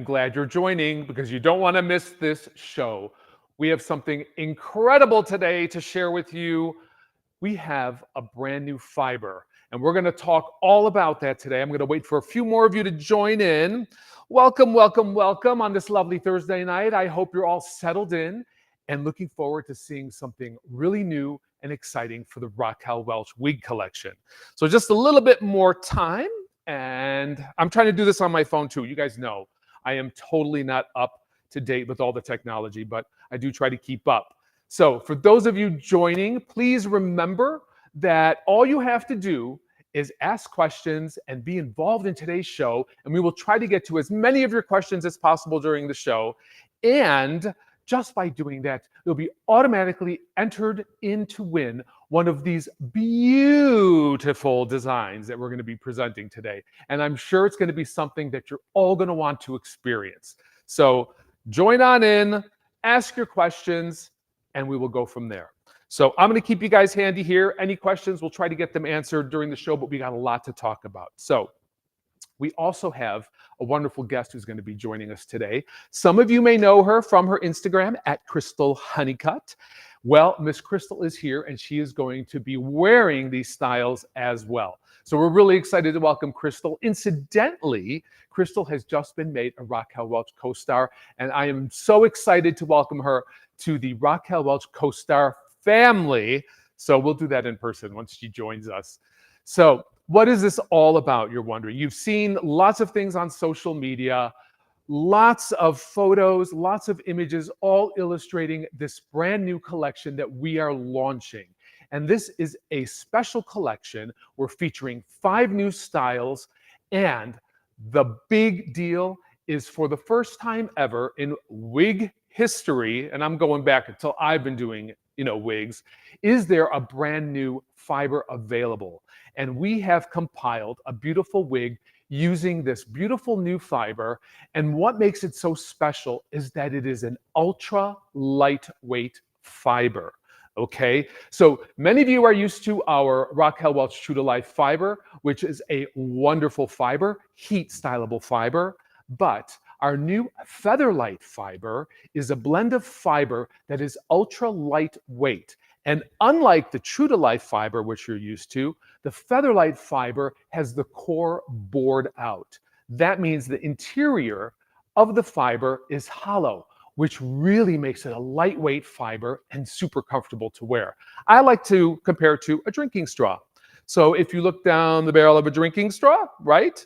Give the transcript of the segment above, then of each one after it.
am glad you're joining because you don't want to miss this show. We have something incredible today to share with you. We have a brand new fiber, and we're going to talk all about that today. I'm going to wait for a few more of you to join in. Welcome, welcome, welcome on this lovely Thursday night. I hope you're all settled in and looking forward to seeing something really new and exciting for the Raquel Welch wig collection. So just a little bit more time, and I'm trying to do this on my phone too. You guys know I am totally not up to date with all the technology, but I do try to keep up. So for those of you joining, please remember that all you have to do is ask questions and be involved in today's show, and we will try to get to as many of your questions as possible during the show. And just by doing that, you'll be automatically entered in to win one of these beautiful designs that we're going to be presenting today. And I'm sure it's going to be something that you're all going to want to experience. So join on in, ask your questions, and we will go from there. So I'm going to keep you guys handy here. Any questions, we'll try to get them answered during the show, but we got a lot to talk about. So we also have a wonderful guest who's going to be joining us today. Some of you may know her from her Instagram at Crystal Honeycutt. Well, Miss Crystal is here, and she is going to be wearing these styles as well. So we're really excited to welcome Crystal. Incidentally, Crystal has just been made a Raquel Welch co-star, and I am so excited to welcome her to the Raquel Welch co-star family. So we'll do that in person once she joins us. So what is this all about, you're wondering? You've seen lots of things on social media, lots of photos, lots of images, all illustrating this brand new collection that we are launching. And this is a special collection. We're featuring 5 new styles, and the big deal is for the first time ever in wig history, and I'm going back until I've been doing wigs, is there a brand new fiber available? And we have compiled a beautiful wig using this beautiful new fiber. And what makes it so special is that it is an ultra lightweight fiber. Okay, so many of you are used to our Raquel Welch True to Life fiber, which is a wonderful fiber, heat stylable fiber, but our new FeatherLite fiber is a blend of fiber that is ultra lightweight. And unlike the True to Life fiber, which you're used to, the FeatherLite fiber has the core bored out. That means the interior of the fiber is hollow, which really makes it a lightweight fiber and super comfortable to wear. I like to compare it to a drinking straw. So if you look down the barrel of a drinking straw, right?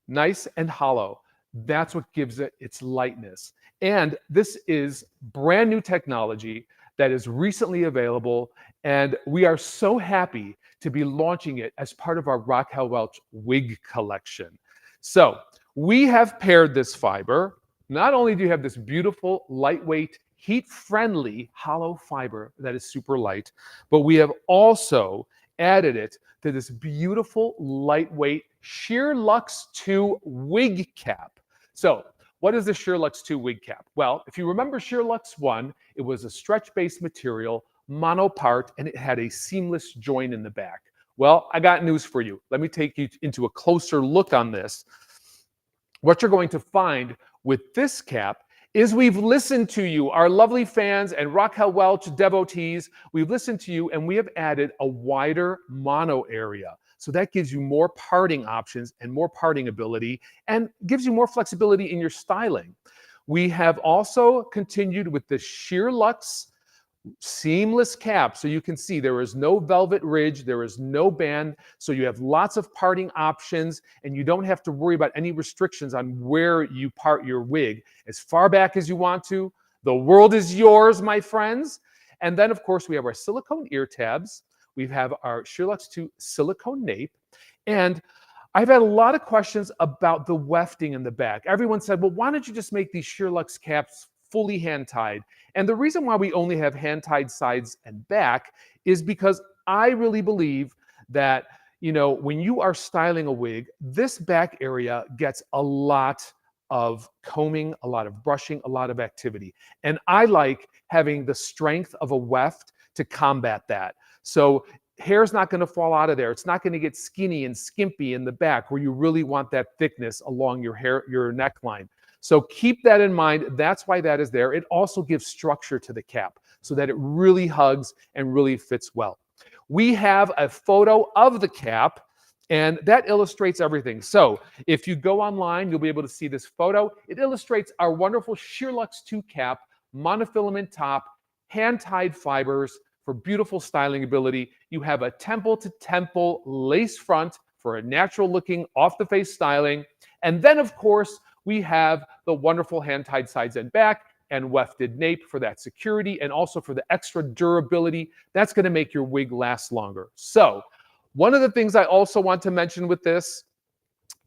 Nice and hollow. That's what gives it its lightness. And this is brand new technology that is recently available, and we are so happy to be launching it as part of our Raquel Welch wig collection. So we have paired this fiber. Not only do you have this beautiful, lightweight, heat-friendly hollow fiber that is super light, but we have also added it to this beautiful, lightweight Sheer Lux 2 wig cap. So what is the Sheer Lux 2 wig cap? Well, if you remember Sheer Lux 1, it was a stretch-based material, monopart, and it had a seamless join in the back. Well, I got news for you. Let me take you into a closer look on this. What you're going to find with this cap is we've listened to you, our lovely fans and Raquel Welch devotees. We've listened to you, and we have added a wider mono area. So that gives you more parting options and more parting ability and gives you more flexibility in your styling. We have also continued with the Sheer Lux seamless cap. So you can see there is no velvet ridge, there is no band. So you have lots of parting options, and you don't have to worry about any restrictions on where you part your wig. As far back as you want to. The world is yours, my friends. And then, of course, we have our silicone ear tabs. We have our Sheer Lux 2 silicone nape. And I've had a lot of questions about the wefting in the back. Everyone said, well, why don't you just make these Sheer Lux caps fully hand-tied? And the reason why we only have hand-tied sides and back is because I really believe that, when you are styling a wig, this back area gets a lot of combing, a lot of brushing, a lot of activity. And I like having the strength of a weft to combat that. So hair's not going to fall out of there. It's not going to get skinny and skimpy in the back where you really want that thickness along your hair, your neckline. So keep that in mind. That's why that is there. It also gives structure to the cap so that it really hugs and really fits well. We have a photo of the cap, and that illustrates everything. So if you go online, you'll be able to see this photo. It illustrates our wonderful Sheer Lux 2 cap, monofilament top, hand-tied fibers for beautiful styling ability. You have a temple-to-temple lace front for a natural-looking, off-the-face styling. And then, of course, we have the wonderful hand-tied sides and back and wefted nape for that security and also for the extra durability. That's going to make your wig last longer. So one of the things I also want to mention with this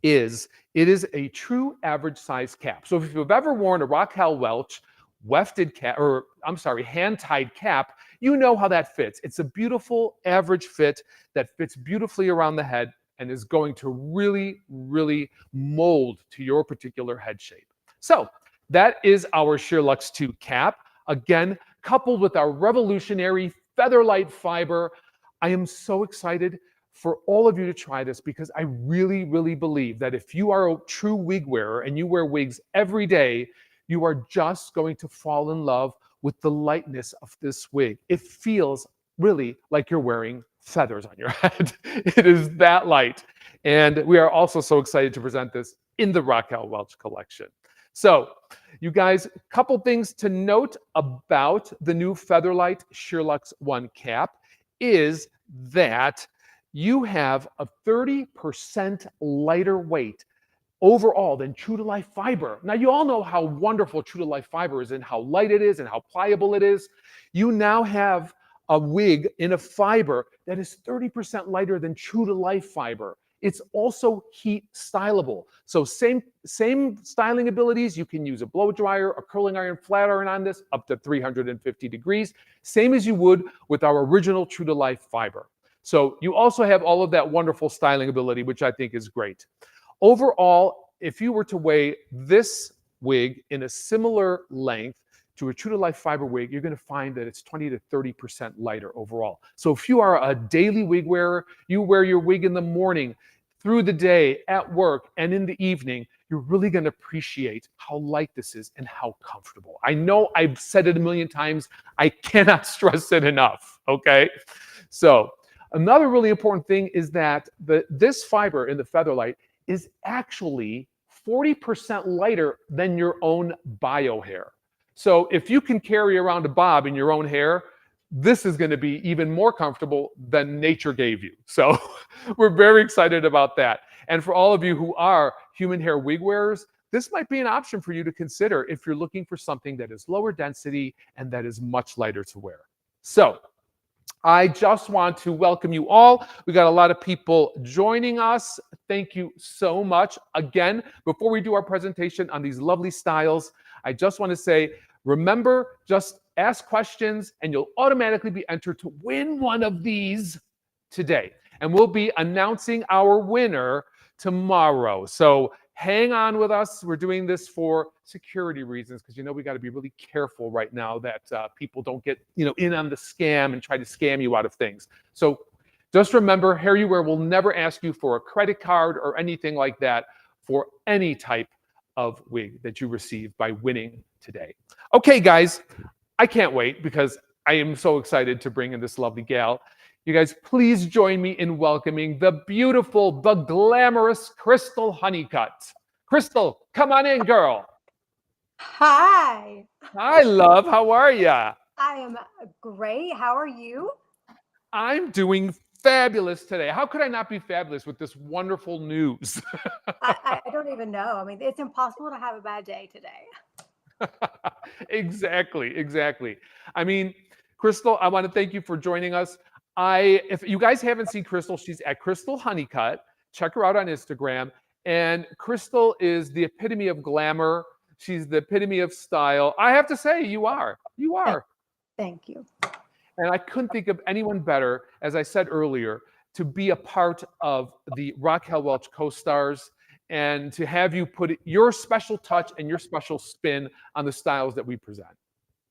is it is a true average size cap. So if you've ever worn a Raquel Welch wefted cap, or I'm sorry, hand-tied cap, you know how that fits. It's a beautiful average fit that fits beautifully around the head and is going to really, really mold to your particular head shape. So that is our Sheer Lux 2 cap. Again, coupled with our revolutionary FeatherLite fiber. I am so excited for all of you to try this because I really, really believe that if you are a true wig wearer and you wear wigs every day, you are just going to fall in love with the lightness of this wig. It feels really like you're wearing feathers on your head. It is that light. And we are also so excited to present this in the Raquel Welch collection. So you guys, a couple things to note about the new FeatherLite Sheer Lux 1 cap is that you have a 30% lighter weight overall than true to life fiber. Now, you all know how wonderful true to life fiber is and how light it is and how pliable it is. You now have a wig in a fiber that is 30% lighter than true to life fiber. It's also heat stylable. So same styling abilities. You can use a blow dryer, a curling iron, flat iron on this up to 350 degrees. Same as you would with our original true to life fiber. So you also have all of that wonderful styling ability, which I think is great. Overall, if you were to weigh this wig in a similar length to a true to life fiber wig, you're going to find that it's 20 to 30% lighter overall. So if you are a daily wig wearer, you wear your wig in the morning, through the day, at work, and in the evening, you're really going to appreciate how light this is and how comfortable. I know I've said it a million times. I cannot stress it enough, okay? So another really important thing is that this fiber in the FeatherLite is actually 40% lighter than your own bio hair. So if you can carry around a bob in your own hair, this is going to be even more comfortable than nature gave you. So we're very excited about that. And for all of you who are human hair wig wearers, this might be an option for you to consider if you're looking for something that is lower density and that is much lighter to wear. So I just want to welcome you all. We got a lot of people joining us. Thank you so much. Again, before we do our presentation on these lovely styles, I just want to say, remember, just ask questions and you'll automatically be entered to win one of these today. And we'll be announcing our winner tomorrow. So hang on with us. We're doing this for security reasons because, you know, we got to be really careful right now that people don't get, in on the scam and try to scam you out of things. So just remember, HairUWear will never ask you for a credit card or anything like that for any type of wig that you receive by winning today. Okay, guys, I can't wait because I am so excited to bring in this lovely gal. You guys, please join me in welcoming the beautiful, the glamorous Crystal Honeycutt. Crystal, come on in, girl. Hi. Hi, love. How are ya? I am great. How are you? I'm doing fabulous today. How could I not be fabulous with this wonderful news? I don't even know. I mean, it's impossible to have a bad day today. Exactly. I mean, Crystal, I want to thank you for joining us. If you guys haven't seen Crystal, she's at Crystal Honeycutt. Check her out on Instagram. And Crystal is the epitome of glamour. She's the epitome of style. I have to say, you are. Thank you. And I couldn't think of anyone better, as I said earlier, to be a part of the Raquel Welch co-stars and to have you put your special touch and your special spin on the styles that we present.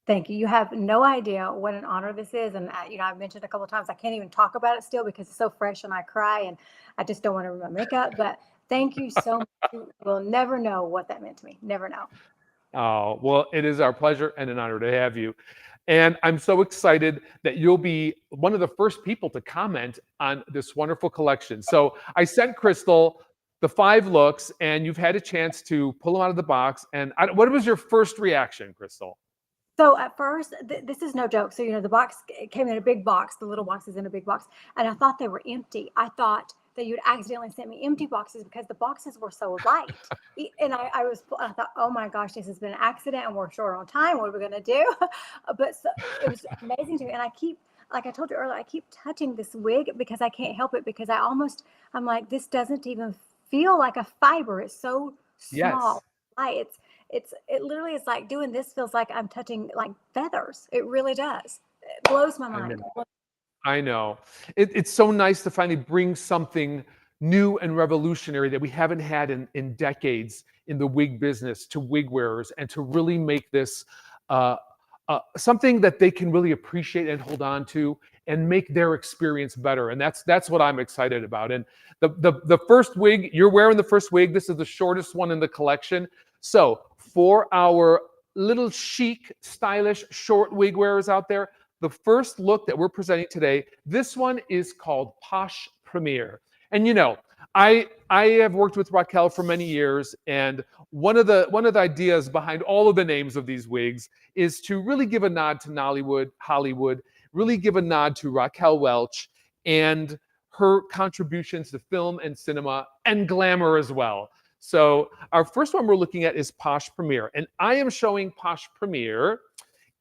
Thank you. You have no idea what an honor this is. And, I've mentioned a couple of times, I can't even talk about it still because it's so fresh and I cry and I just don't want to remove my makeup. But Thank you so much. You will never know what that meant to me. Never know. Oh, well, it is our pleasure and an honor to have you. And I'm so excited that you'll be one of the first people to comment on this wonderful collection. So I sent Crystal the 5 looks, and you've had a chance to pull them out of the box. And what was your first reaction, Crystal? So at first, this is no joke. So, the box came in a big box, the little boxes in a big box, and I thought they were empty. I thought that you'd accidentally sent me empty boxes because the boxes were so light. And I thought, oh my gosh, this has been an accident and we're short on time. What are we going to do? But it was amazing to me. And I keep, like I told you earlier, I keep touching this wig because I can't help it, because I'm like, this doesn't even feel like a fiber. It's so small, light. It literally is like doing this feels like I'm touching like feathers. It really does. It blows my mind. I know. It's so nice to finally bring something new and revolutionary that we haven't had in decades in the wig business to wig wearers, and to really make this something that they can really appreciate and hold on to and make their experience better. And that's what I'm excited about. And the first wig, you're wearing the first wig. This is the shortest one in the collection. So for our little chic, stylish, short wig wearers out there, the first look that we're presenting today, this one is called Posh Premier. And I have worked with Raquel for many years, and one of the ideas behind all of the names of these wigs is to really give a nod to Hollywood, really give a nod to Raquel Welch and her contributions to film and cinema and glamour as well. So our first one we're looking at is Posh Premier, and I am showing Posh Premier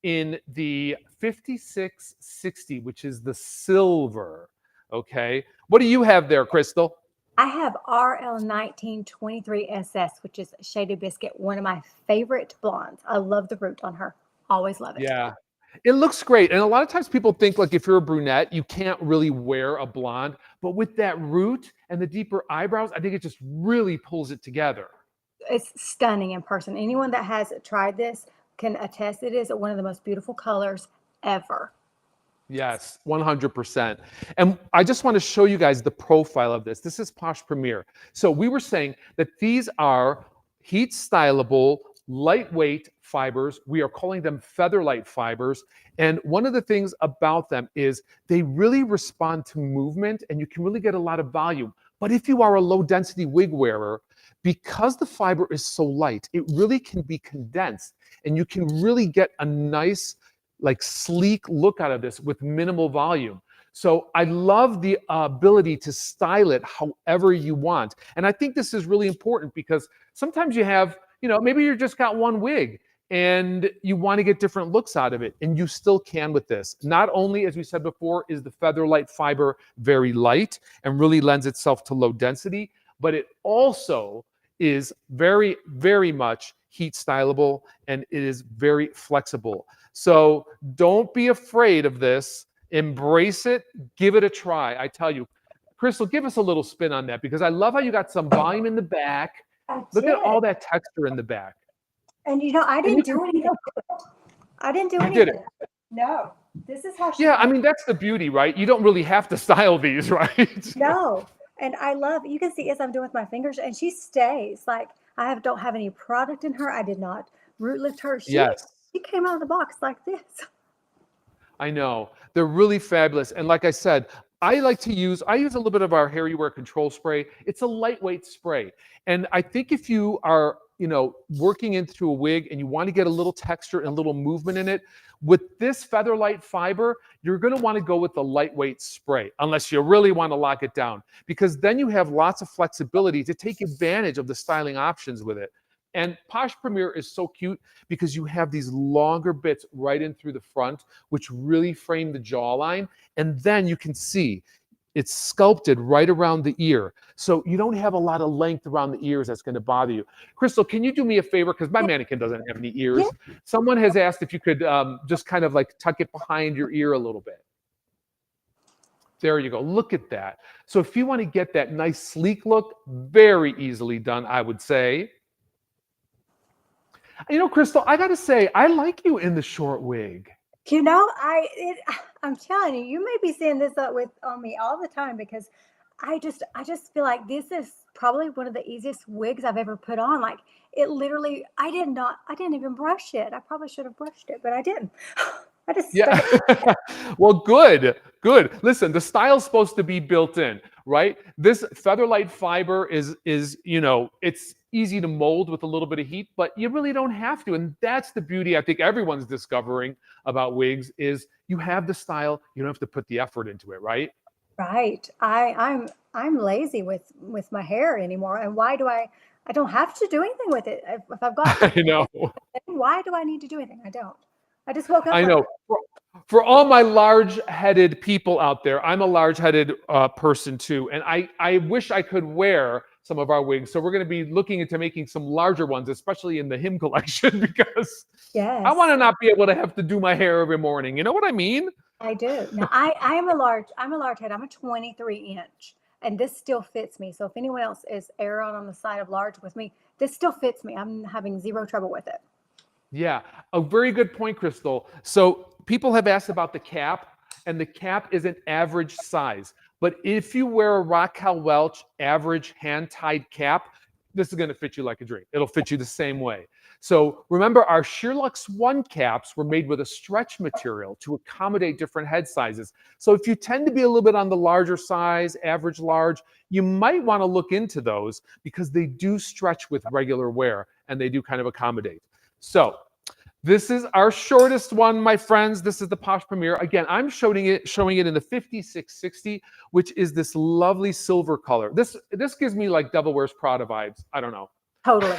in the 5660, which is the silver. Okay, what do you have there, Crystal? I have RL1923SS, which is Shaded Biscuit, one of my favorite blondes. I love the root on her. Always love it. Yeah, it looks great. And a lot of times people think, like, if you're a brunette, you can't really wear a blonde. But with that root and the deeper eyebrows, I think it just really pulls it together. It's stunning in person. Anyone that has tried this can attest it is one of the most beautiful colors ever. Yes, 100%. And I just want to show you guys the profile of this. This is Posh Premier. So we were saying that these are heat stylable, lightweight fibers. We are calling them FeatherLite fibers. And one of the things about them is they really respond to movement, and you can really get a lot of volume. But if you are a low density wig wearer, because the fiber is so light, it really can be condensed, and you can really get a nice, like, sleek look out of this with minimal volume. So I love the ability to style it however you want. And I think this is really important because sometimes you have, maybe you just got one wig and you want to get different looks out of it, and you still can with this. Not only, as we said before, is the FeatherLite fiber very light and really lends itself to low density, but it also is very, very much heat stylable, and it is very flexible. So don't be afraid of this. Embrace it. Give it a try. I tell you, Crystal, give us a little spin on that, because I love how you got some volume in the back. Look at all that texture in the back. And I didn't do anything. I didn't do anything. You did it. No. This is how she. Yeah, I mean, that's the beauty, right? You don't really have to style these, right? No. And I love, you can see as I'm doing with my fingers, and she stays. Like, don't have any product in her. I did not root lift her. She came out of the box like this. I know. They're really fabulous. And like I said, I use a little bit of our HairUWear control spray. It's a lightweight spray. And I think if you are, working into a wig and you want to get a little texture and a little movement in it, with this FeatherLite fiber, you're going to want to go with the lightweight spray, unless you really want to lock it down, because then you have lots of flexibility to take advantage of the styling options with it. And Posh Premier is so cute because you have these longer bits right in through the front, which really frame the jawline. And then you can see it's sculpted right around the ear. So you don't have a lot of length around the ears that's going to bother you. Crystal, can you do me a favor? Because my mannequin doesn't have any ears. Yeah. Someone has asked if you could just kind of like tuck it behind your ear a little bit. There you go. Look at that. So if you want to get that nice sleek look, very easily done, I would say. Crystal, I got to say, I like you in the short wig. I'm telling you, you may be seeing this on me all the time, because I just feel like this is probably one of the easiest wigs I've ever put on. Like it literally, I didn't even brush it. I probably should have brushed it, but I didn't. I just stuck Yeah. it. Well, good, good. Listen, the style's supposed to be built in, right? This FeatherLite fiber is, you know, it's easy to mold with a little bit of heat, but you really don't have to. And that's the beauty I think everyone's discovering about wigs is you have the style, you don't have to put the effort into it, right? Right. I'm lazy with my hair anymore. And why do I don't have to do anything with it. If I've got I know. why do I need to do anything? I don't. I just woke up I like know. For all my large-headed people out there, I'm a large-headed person too, and I wish I could wear some of our wigs. So we're going to be looking into making some larger ones, especially in the him collection, because I want yes, to not be able to have to do my hair every morning. You know what I mean? I do. Now I'm a large head. I'm a 23 inch and this still fits me. So if anyone else is err on the side of large with me, this still fits me. I'm having zero trouble with it. Yeah, a very good point, Crystal. So people have asked about the cap, and the cap is an average size. But if you wear a Raquel Welch average hand-tied cap, this is going to fit you like a dream. It'll fit you the same way. So remember, our Sheer Lux 1 caps were made with a stretch material to accommodate different head sizes. So if you tend to be a little bit on the larger size, average large, you might want to look into those because they do stretch with regular wear and they do kind of accommodate. So this is our shortest one, my friends. This is the Posh Premier. Again, I'm showing it in the 5660, which is this lovely silver color. This gives me like Devil Wears Prada vibes. I don't know. Totally.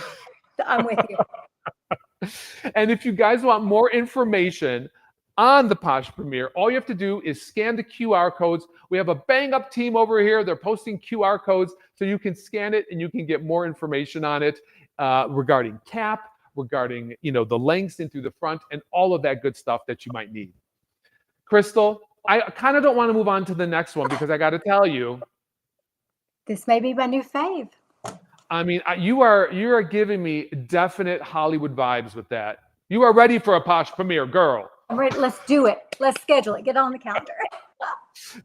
I'm with you. And if you guys want more information on the Posh Premier, all you have to do is scan the QR codes. We have a bang up team over here. They're posting QR codes so you can scan it and you can get more information on it regarding cap, regarding, you know, the lengths in through the front and all of that good stuff that you might need. Crystal, I kind of don't want to move on to the next one because I got to tell you, This may be my new fave. I mean, you are giving me definite Hollywood vibes with that. You are ready for a Posh Premiere, girl. I'm ready. Let's do it. Let's schedule it. Get on the calendar.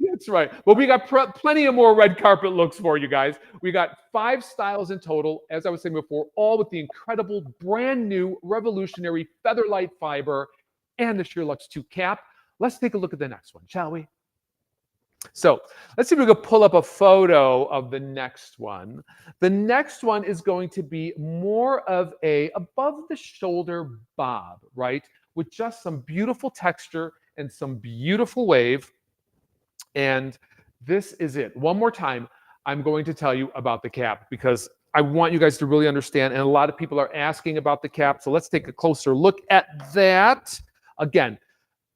That's right. Well, we got plenty of more red carpet looks for you guys. We got 5 styles in total, as I was saying before, all with the incredible brand new revolutionary FeatherLite fiber and the Sheer Lux 2 cap. Let's take a look at the next one, shall we? So let's see if we can pull up a photo of the next one. The next one is going to be more of a above the shoulder bob, right? With just some beautiful texture and some beautiful wave. And this is it. One more time, I'm going to tell you about the cap because I want you guys to really understand. And a lot of people are asking about the cap. So let's take a closer look at that. Again,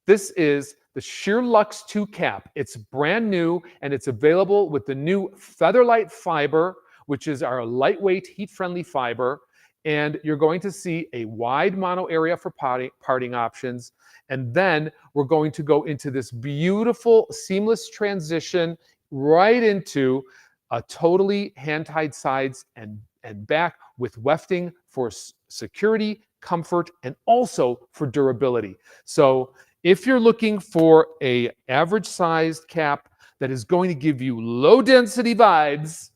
this is the Sheer Lux 2 cap. It's brand new and it's available with the new FeatherLite fiber, which is our lightweight, heat-friendly fiber. And you're going to see a wide mono area for parting options. And then we're going to go into this beautiful seamless transition right into a totally hand-tied sides and back with wefting for security, comfort, and also for durability. So if you're looking for a average sized cap that is going to give you low density vibes,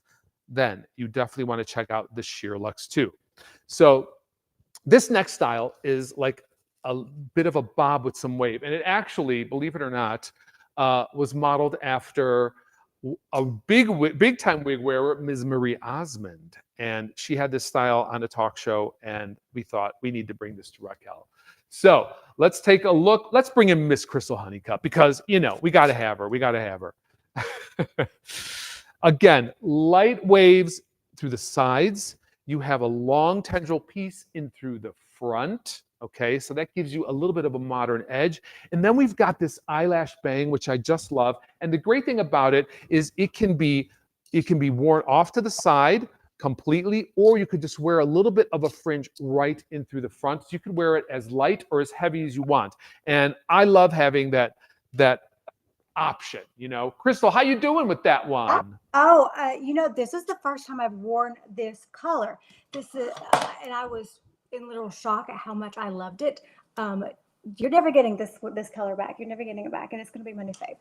then you definitely want to check out the Sheer Lux 2. So this next style is like a bit of a bob with some wave. And it actually, believe it or not, was modeled after a big time wig wearer, Ms. Marie Osmond. And she had this style on a talk show, and we thought we need to bring this to Raquel. So let's take a look. Let's bring in Miss Crystal Honeycutt because, you know, we got to have her. We got to have her. Again, light waves through the sides. You have a long tendril piece in through the front. Okay, so that gives you a little bit of a modern edge. And then we've got this eyelash bang, which I just love. And the great thing about it is it can be worn off to the side completely, or you could just wear a little bit of a fringe right in through the front. So you could wear it as light or as heavy as you want. And I love having that option, you know. Crystal, how you doing with that one? Oh, you know, this is the first time I've worn this color. This is, and I was in little shock at how much I loved it. You're never getting this color back. You're never getting it back, and it's going to be my new fave.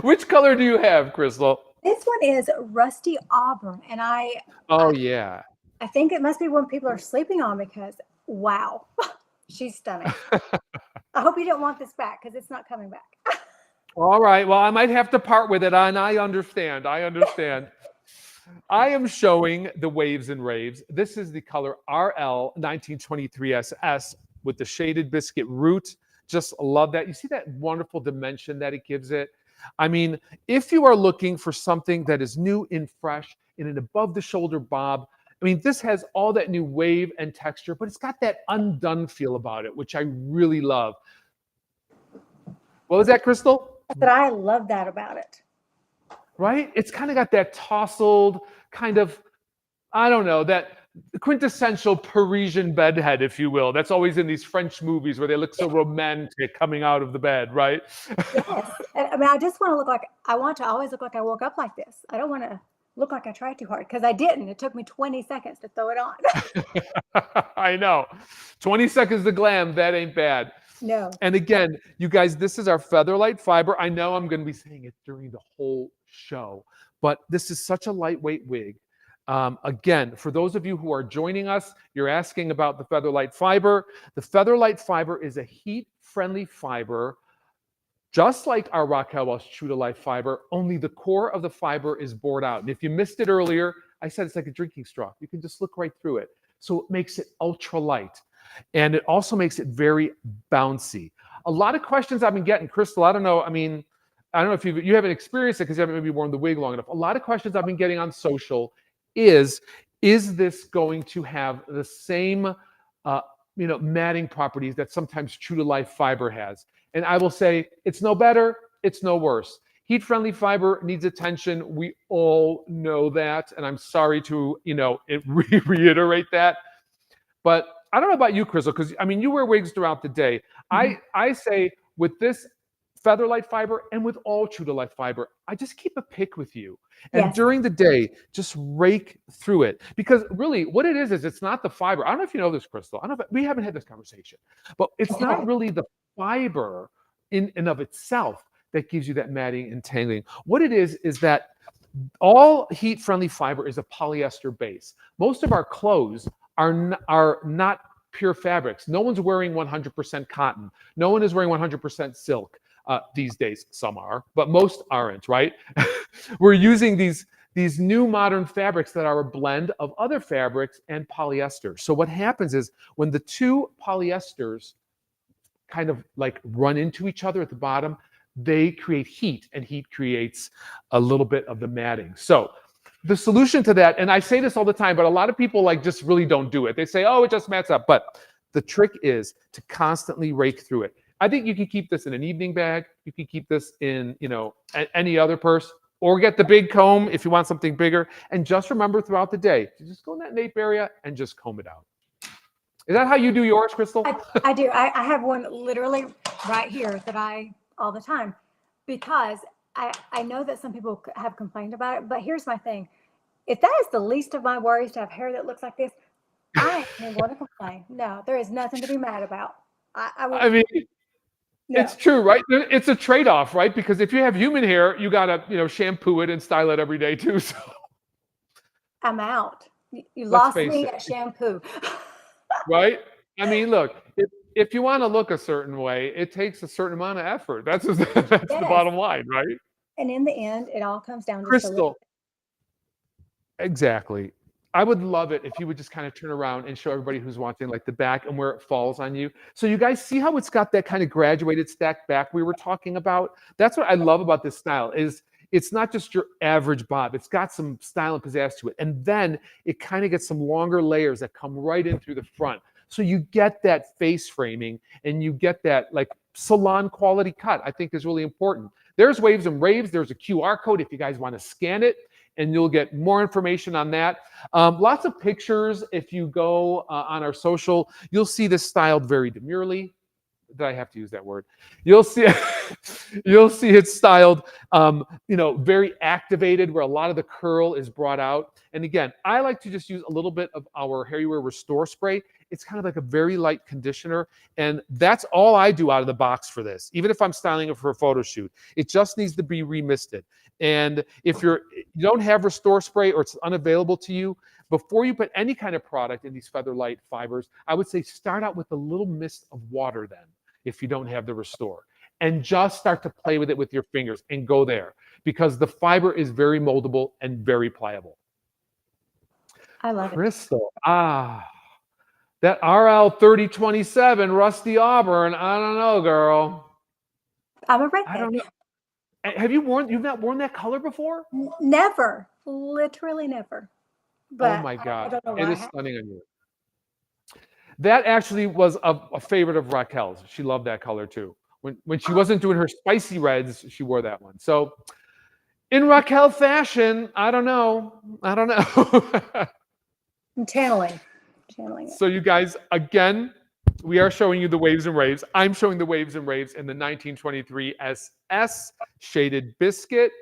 Which color do you have, Crystal? This one is rusty auburn, and Oh, yeah. I think it must be one people are sleeping on because wow, she's stunning. I hope you don't want this back because it's not coming back. All right. Well, I might have to part with it, and I understand. I understand. I am showing the Waves and Raves. This is the color RL 1923 SS with the shaded biscuit root. Just love that. You see that wonderful dimension that it gives it? I mean, if you are looking for something that is new and fresh in an above the shoulder bob, I mean, this has all that new wave and texture, but it's got that undone feel about it, which I really love. What was that, Crystal? But I love that about it. Right? It's kind of got that tousled kind of, I don't know, that quintessential Parisian bedhead, if you will. That's always in these French movies where they look so romantic coming out of the bed, right? Yes. I mean, I just want to look like, I want to always look like I woke up like this. I don't want to look like I tried too hard because I didn't. It took me 20 seconds to throw it on. I know. 20 seconds to glam, that ain't bad. No. And again, you guys, this is our FeatherLite fiber. I know I'm going to be saying it during the whole show, but this is such a lightweight wig. Again, for those of you who are joining us, you're asking about the FeatherLite fiber. The FeatherLite fiber is a heat-friendly fiber, just like our Raquel True to Life fiber, only the core of the fiber is bored out. And if you missed it earlier, I said it's like a drinking straw. You can just look right through it. So it makes it ultra light. And it also makes it very bouncy. A lot of questions I've been getting, Crystal, I don't know. I mean, I don't know if you haven't experienced it because you haven't maybe worn the wig long enough. A lot of questions I've been getting on social is this going to have the same, matting properties that sometimes True to Life fiber has? And I will say it's no better, it's no worse. Heat-friendly fiber needs attention. We all know that. And I'm sorry to, reiterate that. But I don't know about you, Crystal, because I mean, you wear wigs throughout the day. Mm-hmm. I say with this FeatherLite fiber and with all True to Life fiber, I just keep a pick with you. And yes, during the day, just rake through it. Because really what it is it's not the fiber. I don't know if you know this, Crystal. I don't know if we haven't had this conversation, but it's not really the fiber in and of itself that gives you that matting and tangling. What it is that all heat-friendly fiber is a polyester base. Most of our clothes are not pure fabrics. No one's wearing 100% cotton. No one is wearing 100% silk these days. Some are, but most aren't, right? We're using these new modern fabrics that are a blend of other fabrics and polyester. So what happens is when the two polyesters kind of like run into each other at the bottom, they create heat, and heat creates a little bit of the matting. So the solution to that, and I say this all the time, but a lot of people like just really don't do it. They say, oh, it just mats up. But the trick is to constantly rake through it. I think you can keep this in an evening bag. You can keep this in, any other purse, or get the big comb if you want something bigger. And just remember throughout the day, you just go in that nape area and just comb it out. Is that how you do yours, Crystal? I do. I have one literally right here that all the time, because I know that some people have complained about it, but here's my thing. If that is the least of my worries to have hair that looks like this, I ain't going to complain. No, there is nothing to be mad about. I mean, no. It's true, right? It's a trade-off, right? Because if you have human hair, you got to, shampoo it and style it every day too. So I'm out. You lost me at shampoo. Right? I mean, look, if you want to look a certain way, it takes a certain amount of effort. That's yes, the bottom line, right? And in the end, it all comes down to Crystal. Exactly. I would love it if you would just kind of turn around and show everybody who's watching like the back and where it falls on you. So you guys see how it's got that kind of graduated stacked back we were talking about? That's what I love about this style is it's not just your average bob. It's got some style and pizzazz to it. And then it kind of gets some longer layers that come right in through the front. So you get that face framing and you get that like salon quality cut, I think is really important. There's Waves and Raves. There's a QR code if you guys want to scan it, and you'll get more information on that. Lots of pictures. If you go on our social, you'll see this styled very demurely. Did I have to use that word? You'll see it styled, very activated, where a lot of the curl is brought out. And again, I like to just use a little bit of our HairUWear Restore Spray. It's kind of like a very light conditioner. And that's all I do out of the box for this, even if I'm styling it for a photo shoot. It just needs to be remisted. And if you don't have Restore Spray or it's unavailable to you, before you put any kind of product in these FeatherLite fibers, I would say start out with a little mist of water then, if you don't have the Restore. And just start to play with it with your fingers and go there, because the fiber is very moldable and very pliable. I love it. Crystal, that RL 3027 Rusty Auburn. I don't know, girl. I'm a redhead. I don't know. You've not worn that color before? Never, literally never. But oh my God, I don't know why it is stunning on you. That actually was a favorite of Raquel's. She loved that color too. When she wasn't doing her spicy reds, she wore that one. So in Raquel fashion, I don't know. I'm channeling it. So you guys, again, we are showing you the Waves and Raves. I'm showing the Waves and Raves in the 1923 SS shaded biscuit,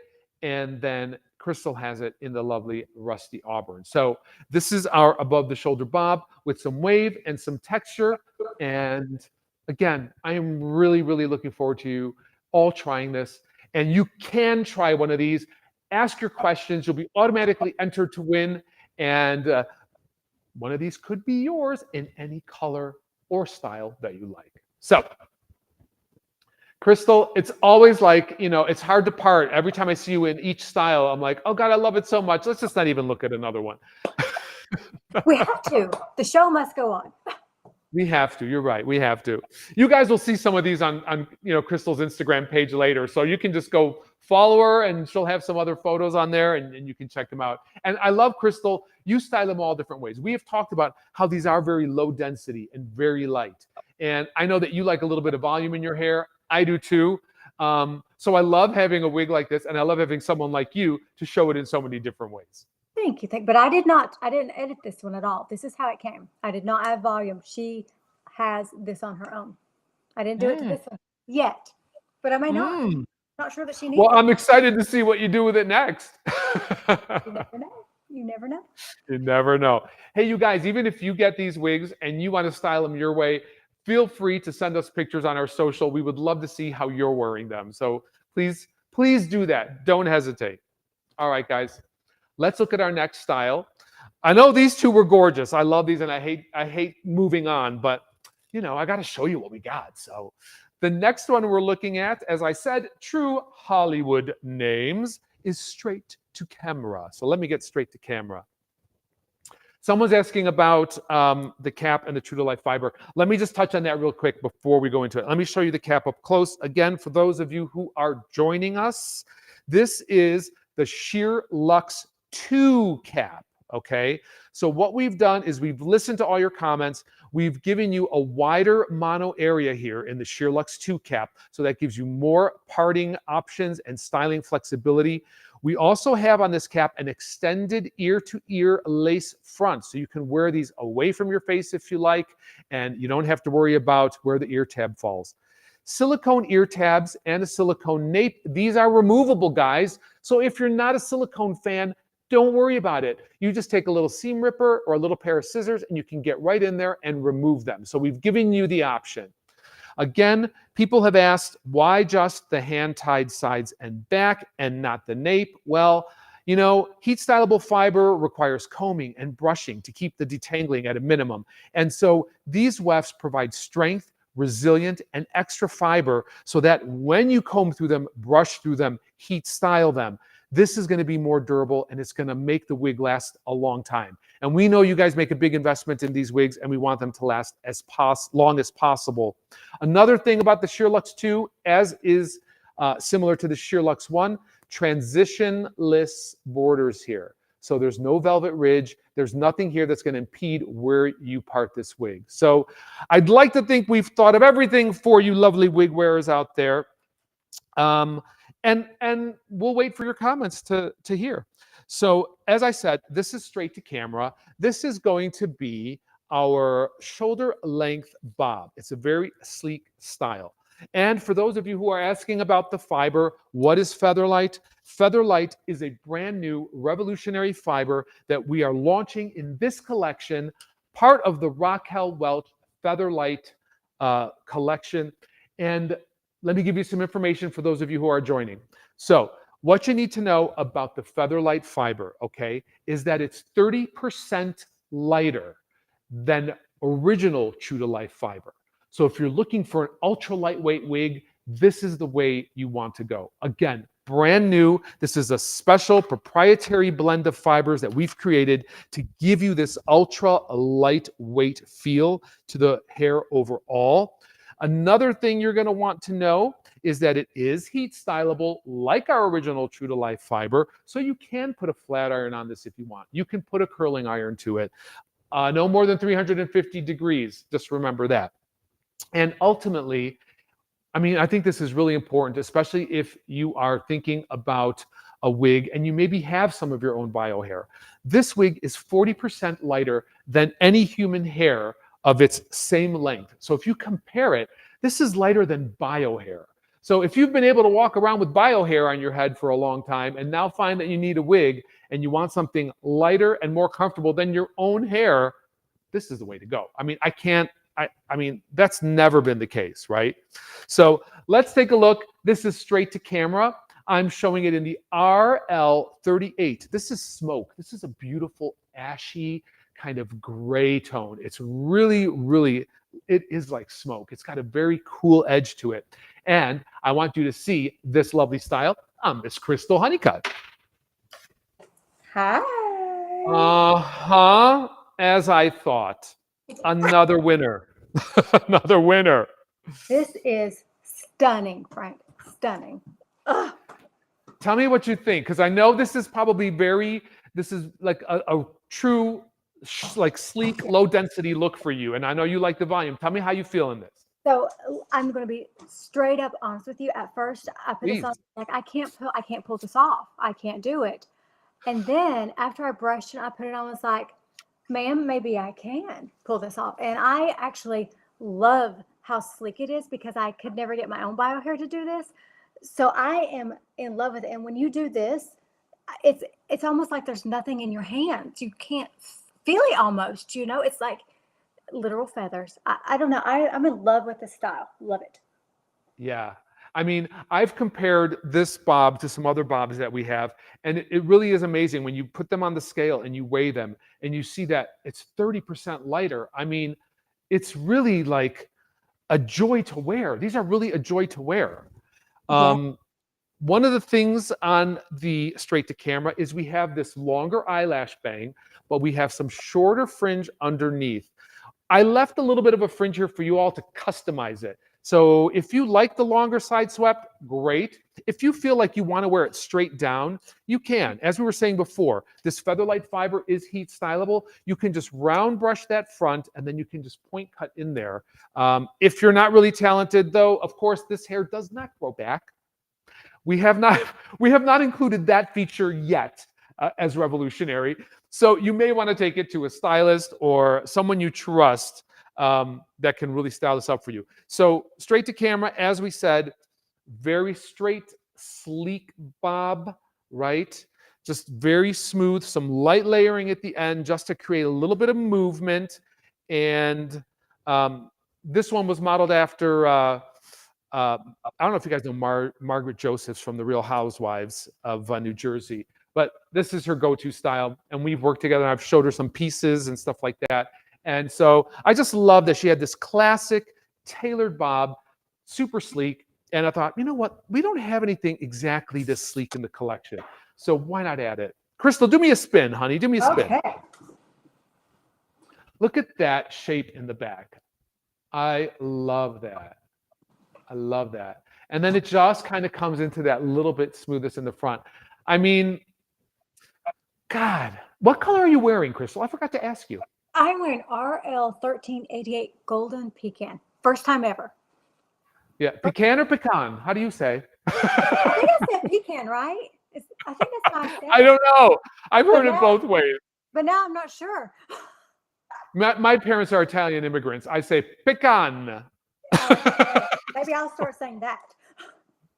and then Crystal has it in the lovely Rusty Auburn. So this is our above the shoulder bob with some wave and some texture. And again, I am really, really looking forward to you all trying this. And you can try one of these. Ask your questions. You'll be automatically entered to win. And one of these could be yours in any color or style that you like. So, Crystal, it's always like, it's hard to part. Every time I see you in each style, I'm like, oh God, I love it so much. Let's just not even look at another one. We have to. The show must go on. We have to. You're right. We have to. You guys will see some of these on Crystal's Instagram page later. So you can just go follow her and she'll have some other photos on there and you can check them out. And I love Crystal. You style them all different ways. We have talked about how these are very low density and very light. And I know that you like a little bit of volume in your hair. I do too. So I love having a wig like this, and I love having someone like you to show it in so many different ways. Thank you. But I didn't edit this one at all. This is how it came. I did not add volume. She has this on her own. I didn't do it to this one yet, but I may not. Not sure that she needs Well, it. I'm excited to see what you do with it next. You never know. You never know. You never know. Hey, you guys, even if you get these wigs and you want to style them your way, feel free to send us pictures on our social. We would love to see how you're wearing them. So please do that. Don't hesitate. All right, guys, let's look at our next style. I know these two were gorgeous. I love these, and I hate moving on, but I got to show you what we got. So the next one we're looking at, as I said, true Hollywood names, is straight to camera. So let me get straight to camera. Someone's asking about the cap and the true to life fiber. Let me just touch on that real quick before we go into it. Let me show you the cap up close. Again, for those of you who are joining us, this is the Sheer Lux 2 cap, okay? So what we've done is we've listened to all your comments. We've given you a wider mono area here in the Sheer Lux 2 cap, so that gives you more parting options and styling flexibility. We also have on this cap an extended ear-to-ear lace front, so you can wear these away from your face if you like, and you don't have to worry about where the ear tab falls. Silicone ear tabs and a silicone nape, these are removable, guys. So if you're not a silicone fan, don't worry about it. You just take a little seam ripper or a little pair of scissors and you can get right in there and remove them. So we've given you the option. Again, people have asked, why just the hand-tied sides and back and not the nape? Well, heat stylable fiber requires combing and brushing to keep the detangling at a minimum. And so these wefts provide strength, resilient, and extra fiber so that when you comb through them, brush through them, heat style them, this is going to be more durable and it's going to make the wig last a long time. And we know you guys make a big investment in these wigs and we want them to last as long as possible. Another thing about the Sheer Lux 2, as is similar to the Sheer Lux 1, transitionless borders here. So there's no velvet ridge. There's nothing here that's going to impede where you part this wig. So I'd like to think we've thought of everything for you lovely wig wearers out there. And we'll wait for your comments to hear. So as I said, this is straight to camera. This is going to be our shoulder length bob. It's a very sleek style. And for those of you who are asking about the fiber, what is FeatherLite? FeatherLite is a brand new revolutionary fiber that we are launching in this collection part of the Raquel FeatherLite collection. And let me give you some information for those of you who are joining. So what you need to know about the FeatherLite fiber, okay, is that it's 30% lighter than original True to Life fiber. So if you're looking for an ultra lightweight wig, this is the way you want to go. Again, brand new. This is a special proprietary blend of fibers that we've created to give you this ultra lightweight feel to the hair overall. Another thing you're going to want to know is that it is heat stylable like our original True to Life fiber. So you can put a flat iron on this if you want. You can put a curling iron to it. No more than 350 degrees. Just remember that. And ultimately, I mean, I think this is really important, especially if you are thinking about a wig and you maybe have some of your own bio hair. This wig is 40% lighter than any human hair of its same length. So if you compare it, this is lighter than bio hair. So if you've been able to walk around with bio hair on your head for a long time and now find that you need a wig and you want something lighter and more comfortable than your own hair, this is the way to go. I mean, I mean, that's never been the case, right? So let's take a look. This is straight to camera. I'm showing it in the RL38. This is smoke. This is a beautiful ashy kind of gray tone. It's really, really, it is like smoke. It's got a very cool edge to it. And I want you to see this lovely style on Miss Crystal Honeycutt. Hi. As I thought. Another winner. Another winner. This is stunning, Frank. Stunning. Ugh. Tell me what you think, because I know this is probably this is like a true, like sleek, low density look for you. And I know you like the volume. Tell me how you feel in this. So I'm going to be straight up honest with you. At first, I put this on, like I can't pull this off. I can't do it. And then after I brushed and I put it on, I was like, ma'am, maybe I can pull this off. And I actually love how sleek it is because I could never get my own bio hair to do this. So I am in love with it. And when you do this, it's almost like there's nothing in your hands. You can't feel it almost, you know, it's like literal feathers. I don't know. I'm in love with this style. Love it. Yeah. I mean, I've compared this bob to some other bobs that we have, and it really is amazing when you put them on the scale and you weigh them and you see that it's 30% lighter. I mean, it's really like a joy to wear. These are really a joy to wear. Yeah. One of the things on the straight to camera is we have this longer eyelash bang, but we have some shorter fringe underneath. I left a little bit of a fringe here for you all to customize it. So if you like the longer side swept, great. If you feel like you want to wear it straight down, you can. As we were saying before, this FeatherLite fiber is heat stylable. You can just round brush that front and then you can just point cut in there. If you're not really talented though, of course, this hair does not grow back. We have not included that feature yet as revolutionary. So you may want to take it to a stylist or someone you trust that can really style this up for you. So straight to camera, as we said, very straight, sleek bob, right? Just very smooth, some light layering at the end just to create a little bit of movement. And this one was modeled after, I don't know if you guys know Margaret Josephs from The Real Housewives of New Jersey, but this is her go-to style. And we've worked together. And I've showed her some pieces and stuff like that. And so I just love that she had this classic tailored bob, super sleek. And I thought, you know what? We don't have anything exactly this sleek in the collection. So why not add it? Crystal, do me a spin, honey. Do me a spin. Okay. Look at that shape in the back. I love that. I love that. And then it just kind of comes into that little bit smoothness in the front. I mean, God, what color are you wearing, Crystal? I forgot to ask you. I'm wearing RL1388 Golden Pecan. First time ever. Yeah, pecan or pecan? How do you say? I think I said pecan, right? I think that's how I said it. I don't know. I've heard it both ways. But now I'm not sure. My parents are Italian immigrants. I say pecan. Maybe I'll start saying that.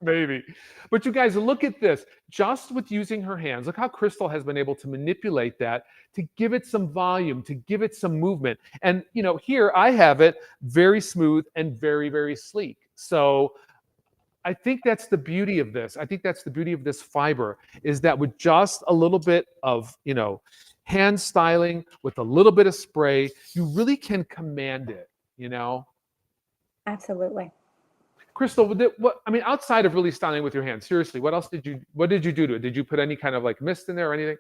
Maybe. But you guys, look at this. Just with using her hands, look how Crystal has been able to manipulate that to give it some volume, to give it some movement. And, here I have it very smooth and very, very sleek. So I think that's the beauty of this. I think that's the beauty of this fiber, is that with just a little bit of, hand styling, with a little bit of spray, you really can command it. Absolutely. Crystal, outside of really styling with your hands, seriously, what did you do to it? Did you put any kind of like mist in there or anything?